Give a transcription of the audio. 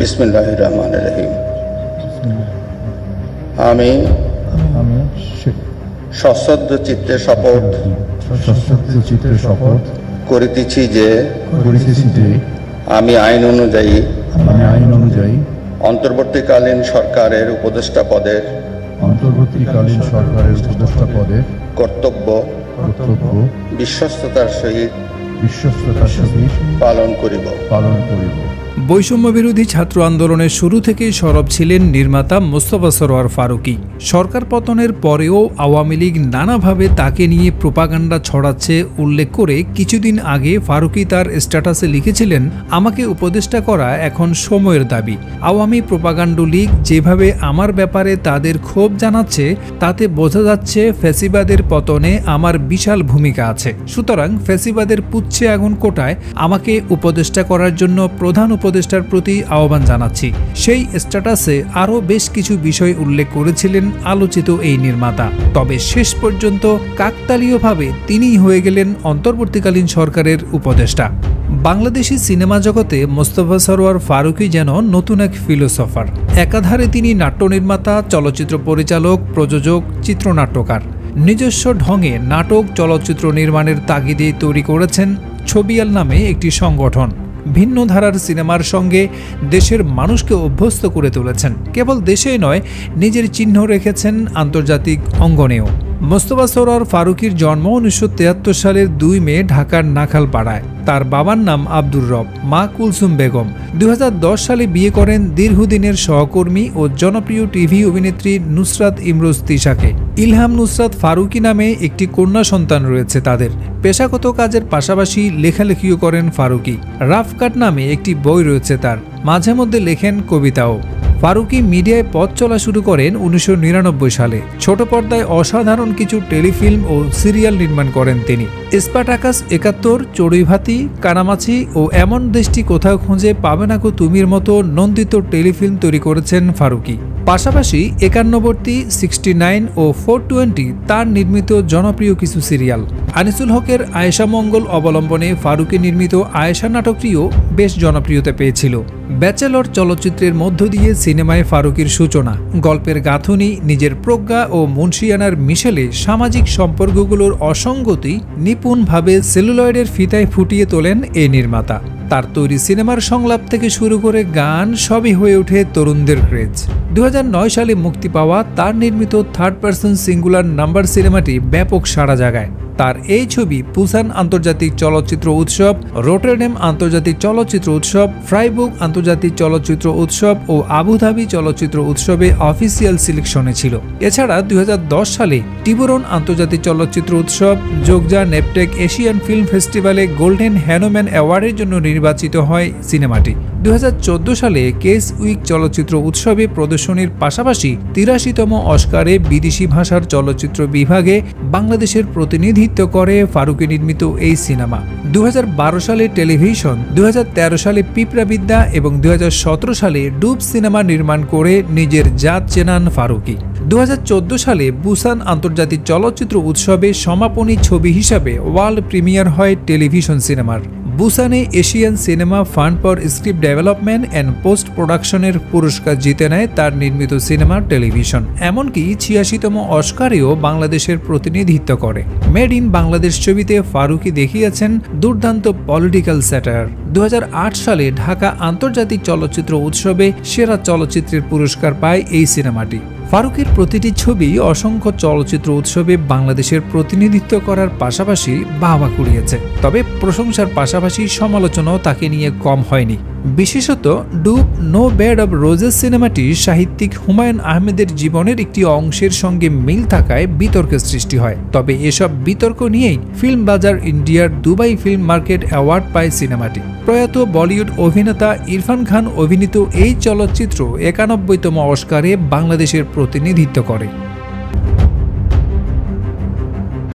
বিসমিল্লাহির রহমানির রহিম। আমি সশ্রদ্ধ চিত্তে শপথ করিতেছি যে আমি আইন অনুযায়ী অন্তর্বর্তীকালীন সরকারের উপদেষ্টা পদের কর্তব্য বিশ্বস্ততার সহিত পালন করিব। বৈষম্য বিরোধী ছাত্র আন্দোলনের শুরু থেকেই সরব ছিলেন নির্মাতা মোস্তফা সরোয়ার ফারুকী। সরকার পতনের পরেও আওয়ামী লীগ নানাভাবে তাকে নিয়ে প্রোপাগান্ডা ছড়াচ্ছে উল্লেখ করে কিছুদিন আগে ফারুকী তার স্ট্যাটাসে লিখেছিলেন, আমাকে উপদেষ্টা করা এখন সময়ের দাবি। আওয়ামী প্রোপাগান্ডা লীগ যেভাবে আমার ব্যাপারে তাদের ক্ষোভ জানাচ্ছে তাতে বোঝা যাচ্ছে ফ্যাসিবাদের পতনে আমার বিশাল ভূমিকা আছে। সুতরাং ফ্যাসিবাদের পুচ্ছে আগুন কোটায় আমাকে উপদেষ্টা করার জন্য প্রধান উপদেষ্টার প্রতি আহ্বান জানাচ্ছি। সেই স্ট্যাটাসে আরও বেশ কিছু বিষয় উল্লেখ করেছিলেন আলোচিত এই নির্মাতা। তবে শেষ পর্যন্ত কাকতালীয়ভাবে তিনিই হয়ে গেলেন অন্তর্বর্তীকালীন সরকারের উপদেষ্টা। বাংলাদেশি সিনেমা জগতে মোস্তফা সরোয়ার ফারুকী যেন নতুন এক ফিলোসফার। একাধারে তিনি নাট্য নির্মাতা, চলচ্চিত্র পরিচালক, প্রযোজক, চিত্রনাট্যকার। নিজস্ব ঢঙে নাটক, চলচ্চিত্র নির্মাণের তাগিদে তৈরি করেছেন ছবিয়াল নামে একটি সংগঠন। ভিন্ন ধারার সিনেমার সঙ্গে দেশের মানুষকে অভ্যস্ত করে তুলেছেন। কেবল দেশেই নয়, নিজের চিহ্ন রেখেছেন আন্তর্জাতিক অঙ্গনেও। মোস্তফা সরোয়ার ফারুকীর জন্ম 1973 সালের 2 মে ঢাকার নাখালপাড়ায়। তার বাবার নাম আব্দুর রব, মা কুলসুম বেগম। 2010 সালে বিয়ে করেন দীর্ঘদিনের সহকর্মী ও জনপ্রিয় টিভি অভিনেত্রী নুসরাত ইমরোজ তিশাকে। ইলহাম নুসরাত ফারুকী নামে একটি কন্যা সন্তান রয়েছে তাদের। পেশাগত কাজের পাশাপাশি লেখালেখিও করেন ফারুকী। রাফ কাট নামে একটি বই রয়েছে তার, মাঝে মধ্যে লেখেন কবিতাও। ফারুকী মিডিয়ায় পথ চলা শুরু করেন 1999 সালে। ছোট পর্দায় অসাধারণ কিছু টেলিফিল্ম ও সিরিয়াল নির্মাণ করেন তিনি। স্পার্টাকাস 71, চড়ুইভাতি, কানামাছি ও এমন দেশটি কোথাও খুঁজে পাবে না কো তুমির মতো নন্দিত টেলিফিল্ম তৈরি করেছেন ফারুকী। পাশাপাশি 91, 69 ও 420 তার নির্মিত জনপ্রিয় কিছু সিরিয়াল। আনিসুল হকের আয়েশা মঙ্গল অবলম্বনে ফারুকী নির্মিত আয়েশা নাটকটিও বেশ জনপ্রিয়তা পেয়েছিল। ব্যাচেলর চলচ্চিত্রের মধ্য দিয়ে সিনেমায় ফারুকীর সূচনা। গল্পের গাঁথুনি, নিজের প্রজ্ঞা ও মুন্সিয়ানার মিশেলে সামাজিক সম্পর্কগুলোর অসঙ্গতি নিপুণভাবে সেলুলয়েডের ফিতায় ফুটিয়ে তোলেন এই নির্মাতা। তার তৈরি সিনেমার সংলাপ থেকে শুরু করে গান সবই হয়ে ওঠে তরুণদের ক্রেজ। 2009 সালে মুক্তি পাওয়া তার নির্মিত থার্ড পার্সন সিঙ্গুলার নাম্বার সিনেমাটি ব্যাপক সাড়া জাগায়। তার এই ছবি পুসান আন্তর্জাতিক চলচ্চিত্র উৎসব, রোটারডাম আন্তর্জাতিক চলচ্চিত্র উৎসব, ফ্রাইবুর্গ আন্তর্জাতিক চলচ্চিত্র উৎসব ও আবুধাবি চলচ্চিত্র উৎসবে অফিসিয়াল সিলেকশনে ছিল। এছাড়া 2010 সালে টিবুরন আন্তর্জাতিক চলচ্চিত্র উৎসব, জোগজা নেপটেক এশিয়ান ফিল্ম ফেস্টিভ্যালে গোল্ডেন হ্যানোম্যান অ্যাওয়ার্ডের জন্য নির্বাচিত হয় সিনেমাটি। 2014 সালে কেস উইক চলচ্চিত্র উৎসবে প্রদর্শনীর পাশাপাশি 83তম অস্কারে বিদেশি ভাষার চলচ্চিত্র বিভাগে বাংলাদেশের প্রতিনিধিত্ব করে ফারুকী নির্মিত এই সিনেমা। 2012 সালে টেলিভিশন, 2013 সালে পিঁপড়াবিদ্যা এবং 2017 সালে ডুব সিনেমা নির্মাণ করে নিজের জাত চেনান ফারুকী। 2014 সালে বুসান আন্তর্জাতিক চলচ্চিত্র উৎসবে সমাপনী ছবি হিসাবে ওয়ার্ল্ড প্রিমিয়ার হয় টেলিভিশন সিনেমার। বুসানে Asian cinema fund for script development and post প্রোডাকশনের পুরস্কার জিতে নেয় তার নির্মিত সিনেমা টেলিভিশন। এমনকি 86তম অস্কারেও বাংলাদেশের প্রতিনিধিত্ব করে। মেড ইন বাংলাদেশ ছবিতে ফারুকী দেখিয়েছেন দুর্দান্ত পলিটিক্যাল স্যাটায়ার। 2008 সালে ঢাকা আন্তর্জাতিক চলচ্চিত্র উৎসবে সেরা চলচ্চিত্রের পুরস্কার পায় এই সিনেমাটি। ফারুকীর প্রতিটি ছবি অসংখ্য চলচ্চিত্র উৎসবে বাংলাদেশের প্রতিনিধিত্ব করার পাশাপাশি বাহবা কুড়িয়েছে। তবে প্রশংসার পাশাপাশি সমালোচনাও তাকে নিয়ে কম হয়নি। বিশেষত ডুব নো বেড অব রোজেস সিনেমাটি সাহিত্যিক হুমায়ুন আহমেদের জীবনের একটি অংশের সঙ্গে মিল থাকায় বিতর্কের সৃষ্টি হয়। তবে এসব বিতর্ক নিয়েই ফিল্ম বাজার ইন্ডিয়ার দুবাই ফিল্ম মার্কেট অ্যাওয়ার্ড পায় সিনেমাটি। প্রয়াত বলিউড অভিনেতা ইরফান খান অভিনীত এই চলচ্চিত্র 91তম অস্কারে বাংলাদেশের প্রতিনিধিত্ব করে।